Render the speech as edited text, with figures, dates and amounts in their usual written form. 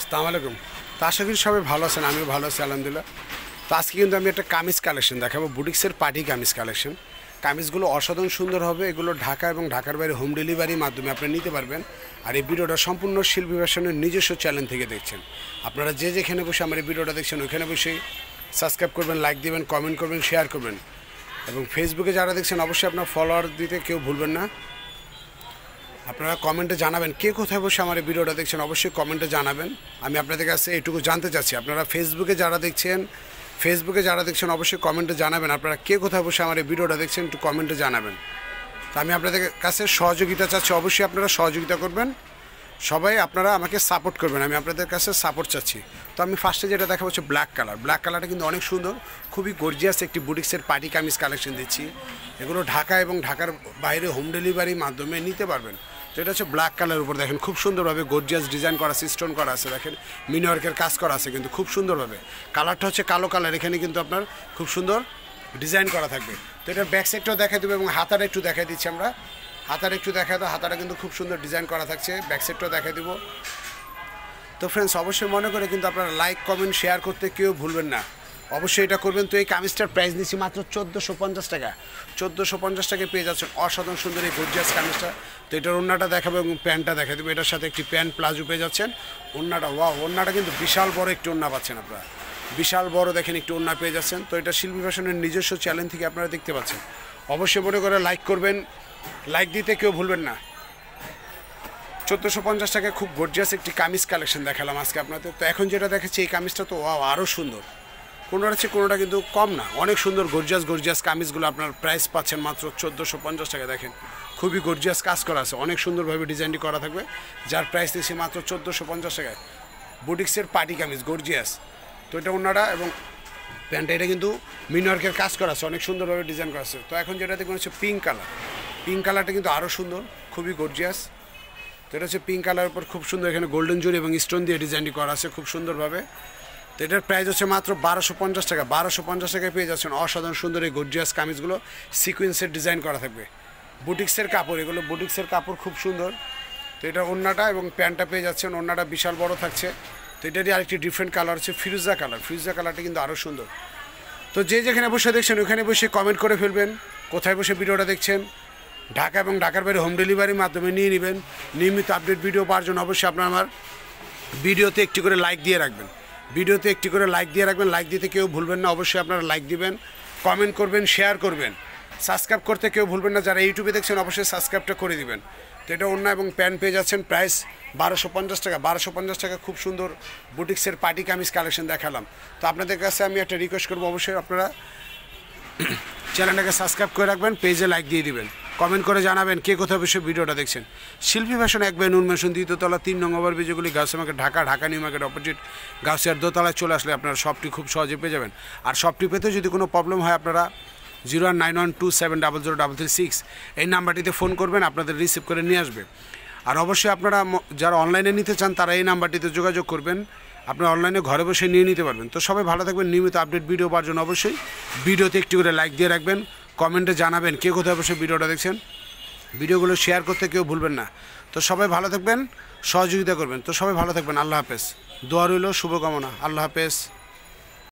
আসসালামু আলাইকুম। তো আশা করি সবাই ভালো আছেন, আমিও ভালো আছি আলহামদুলিল্লাহ। তো আজকে কিন্তু আমি একটা কামিজ কালেকশন দেখাবো, বুটিক্সের পার্টি কামিজ কালেকশন। কামিজগুলো অসাধারণ সুন্দর হবে। এগুলো ঢাকা এবং ঢাকার বাইরে হোম ডেলিভারির মাধ্যমে আপনি নিতে পারবেন। আর এই ভিডিওটা সম্পূর্ণ শিল্পী ফ্যাশনের নিজস্ব চ্যানেল থেকে দেখছেন। আপনারা যে যেখানে বসে আমার এই ভিডিওটা দেখছেন ওইখানে বসেই সাবস্ক্রাইব করবেন, লাইক দিবেন, কমেন্ট করবেন, শেয়ার করবেন। এবং ফেসবুকে যারা দেখছেন অবশ্যই আপনার ফলোয়ার দিতে কেউ ভুলবেন না। আপনারা কমেন্টে জানাবেন কে কোথায় বসে আমার এই ভিডিওটা দেখছেন, অবশ্যই কমেন্টে জানাবেন। আমি আপনাদের কাছে এইটুকু জানতে চাচ্ছি, আপনারা ফেসবুকে যারা দেখছেন অবশ্যই কমেন্টে জানাবেন আপনারা কে কোথায় বসে আমার এই ভিডিওটা দেখছেন, একটু কমেন্টে জানাবেন। তো আমি আপনাদের কাছে সহযোগিতা চাচ্ছি, অবশ্যই আপনারা সহযোগিতা করবেন, সবাই আপনারা আমাকে সাপোর্ট করবেন, আমি আপনাদের কাছে সাপোর্ট চাচ্ছি। তো আমি ফার্স্টে যেটা দেখা হচ্ছে ব্ল্যাক কালারটা কিন্তু অনেক সুন্দর, খুবই গর্জিয়াস একটি বুটিক্সের পার্টি কামিজ কালেকশন দিচ্ছি। এগুলো ঢাকা এবং ঢাকার বাইরে হোম ডেলিভারির মাধ্যমে নিতে পারবেন। তো এটা হচ্ছে ব্ল্যাক কালারের উপর দেখেন খুব সুন্দরভাবে গর্জিয়াস ডিজাইন করা আছে, স্টোন করা আছে, দেখেন মিনিওয়ার্কের কাজ করা আছে কিন্তু খুব সুন্দরভাবে। কালারটা হচ্ছে কালো কালার, এখানে কিন্তু আপনার খুব সুন্দর ডিজাইন করা থাকবে। তো এটার ব্যাক সাইডটাও দেখাই দেবো এবং হাতাটা একটু দেখাই দিচ্ছি আমরা। হাতাটা একটু দেখা দাও, হাতাটা কিন্তু খুব সুন্দর ডিজাইন করা থাকছে, ব্যাক সাইডটাও দেখাই দেবো। তো ফ্রেন্ডস অবশ্যই মনে করে কিন্তু আপনারা লাইক কমেন্ট শেয়ার করতে কেউ ভুলবেন না, অবশ্যই এটা করবেন। তো এই কামিজটার প্রাইস নিচ্ছি মাত্র 1450 টাকা। 1450 টাকায় পেয়ে যাচ্ছেন অসাধারণ সুন্দর এই গর্জিয়াস কামিজটা। তো এটার ওড়নাটা দেখাবো এবং প্যান্টটা দেখা দেবো, এটার সাথে একটি প্যান্ট প্লাজো পেয়ে যাচ্ছেন। ওড়নাটা ওড়নাটা কিন্তু বিশাল বড় একটি ওড়না পাচ্ছেন আপনারা, বিশাল বড় দেখেন একটু ওড়না পেয়ে যাচ্ছেন। তো এটা শিল্পী ফ্যাশনের নিজস্ব চ্যানেল থেকে আপনারা দেখতে পাচ্ছেন। অবশ্যই মনে করে লাইক করবেন, লাইক দিতে কেউ ভুলবেন না। 1450 টাকায় খুব গর্জিয়াস একটি কামিজ কালেকশন দেখালাম আজকে আপনাদের। তো এখন যেটা দেখাচ্ছি এই কামিজটা তো আরও সুন্দর, কোনোটা আছে কোনোটা কিন্তু কম না, অনেক সুন্দর গর্জিয়াস কামিজগুলো আপনার প্রাইস পাচ্ছেন মাত্র 1450 টাকা। দেখেন খুবই গর্জিয়াস কাজ করা আছে, অনেক সুন্দরভাবে ডিজাইনটি করা থাকবে, যার প্রাইস দিচ্ছি মাত্র 1450 টাকায়। বুটিক্সের পার্টি কামিজ গর্জিয়াস। তো এটা ওনারা এবং প্যান্টটা এটা কিন্তু মিনওয়ার্কের কাজ করা আছে, অনেক সুন্দরভাবে ডিজাইন করা আছে। তো এখন যেটা দেখবেন হচ্ছে পিঙ্ক কালারটা কিন্তু আরও সুন্দর, খুবই গর্জিয়াস। তো এটা হচ্ছে পিঙ্ক কালারের উপর খুব সুন্দর এখানে গোল্ডেন জরি এবং স্টোন দিয়ে ডিজাইনটি করা আছে খুব সুন্দরভাবে। তো এটার প্রাইস হচ্ছে মাত্র 1250 টাকা। 1250 টাকায় পেয়ে যাচ্ছেন অসাধারণ সুন্দর এই গর্জিয়াস কামিজগুলো, সিকুয়েন্সের ডিজাইন করা থাকবে, বুটিক্সের কাপড়, এগুলো বুটিক্সের কাপড় খুব সুন্দর। তো এটা ওড়নাটা এবং প্যান্টটা পেয়ে যাচ্ছেন, ওড়নাটা বিশাল বড় থাকছে। তো এটারই আরেকটি ডিফারেন্ট কালার হচ্ছে ফিরোজা কালারটা কিন্তু আরও সুন্দর। তো যে যেখানে বসে দেখছেন ওখানে বসে কমেন্ট করে ফেলবেন কোথায় বসে ভিডিওটা দেখছেন। ঢাকা এবং ঢাকার বাইরে হোম ডেলিভারির মাধ্যমে নিয়ে নেবেন। নিয়মিত আপডেট ভিডিও পাওয়ার জন্য অবশ্যই আপনার আমার ভিডিওতে একটি করে লাইক দিয়ে রাখবেন, লাইক দিতে কেউ ভুলবেন না, অবশ্যই আপনারা লাইক দিবেন, কমেন্ট করবেন, শেয়ার করবেন, সাবস্ক্রাইব করতে কেউ ভুলবেন না। যারা ইউটিউবে দেখছেন অবশ্যই সাবস্ক্রাইবটা করে দিবেন। তো এটা ওড়না এবং প্যান্ট পেয়ে যাচ্ছেন প্রাইস 1250 টাকা। 1250 টাকা খুব সুন্দর বুটিক্সের পার্টি কামিজ কালেকশন দেখালাম। তো আপনাদের কাছে আমি একটা রিকোয়েস্ট করবো, অবশ্যই আপনারা চ্যানেলটাকে সাবস্ক্রাইব করে রাখবেন, পেজে লাইক দিয়ে দিবেন, কমেন্ট করে জানাবেন কে কোথায় বসে ভিডিওটা দেখছেন। শিল্পী ফ্যাশন 1 বাই নূর মেনশন, 2 তলা 3 নং ওভারব্রিজ, যেগুলি Gausia market Dhaka new market opposite গাউসিয়ার দোতলায় চলে আসলে আপনারা শপটি খুব সহজে পেয়ে যাবেন। আর শপটি পেতে যদি কোনো প্রবলেম হয় আপনারা 019127003336 এই নাম্বারটিতে ফোন করবেন, আপনাদের রিসিভ করে নিয়ে আসবে। আর অবশ্যই আপনারা যারা অনলাইনে নিতে চান তারা এই নাম্বারটিতে যোগাযোগ করবেন, আপনারা অনলাইনে ঘরে বসে নিয়ে নিতে পারবেন। তো সবাই ভালো থাকবেন, নিয়মিত আপডেট ভিডিও পাওয়ার জন্য অবশ্যই ভিডিওতে একটি করে লাইক দিয়ে রাখবেন, কমেন্টে জানাবেন কে কোথায় বসে ভিডিওটা দেখছেন, ভিডিওগুলো শেয়ার করতে কেউ ভুলবেন না। তো সবাই ভালো থাকবেন, সহযোগিতা করবেন। তো সবাই ভালো থাকবেন, আল্লাহ হাফেজ, দোয়া রইল, শুভকামনা, আল্লাহ হাফেজ।